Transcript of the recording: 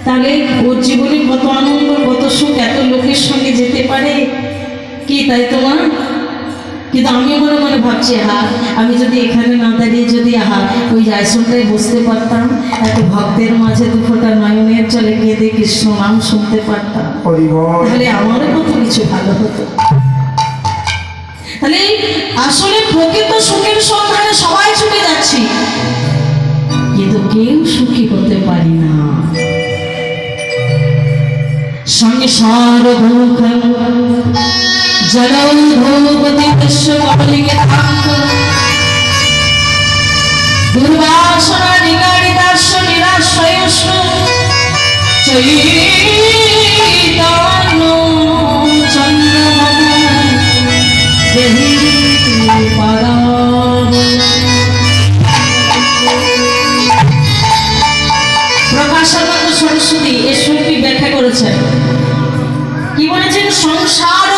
তাহলে ওর জীবনে কত আনন্দ কত সুখ এত লোকের সঙ্গে যেতে পারে কি তাই তো মা? কিন্তু আমি মনে মনে ভাবছি আমি যদি এখানে না দাঁড়িয়ে যদি ওই আইসনটায় বসতে পারতাম, এত ভক্তের মাঝে দুফোটা নয়নের চলে কেঁদে কৃষ্ণ নাম শুনতে পারতাম, তাহলে আমারও কত কিছু ভালো হতো। তাহলে আসলে প্রকৃত সুখের সন্ধানে সবাই ছুটে যাচ্ছি, কিন্তু কেউ সুখী হতে পারি না। সংসার ভূখম জড়ৌ ভূপতি বিশ্ব কবলিকে থাঙ্গ দুর্বাসনা নিগারিতাস্য নিরাশ্রয়স্য চৈতন্য চন্দ্রমম দেহি পাদাব। প্রকাশানন্দ সরস্বতী এর শ্লোকটি ব্যাখ্যা করেছেন। কি বলেছেন? সংসার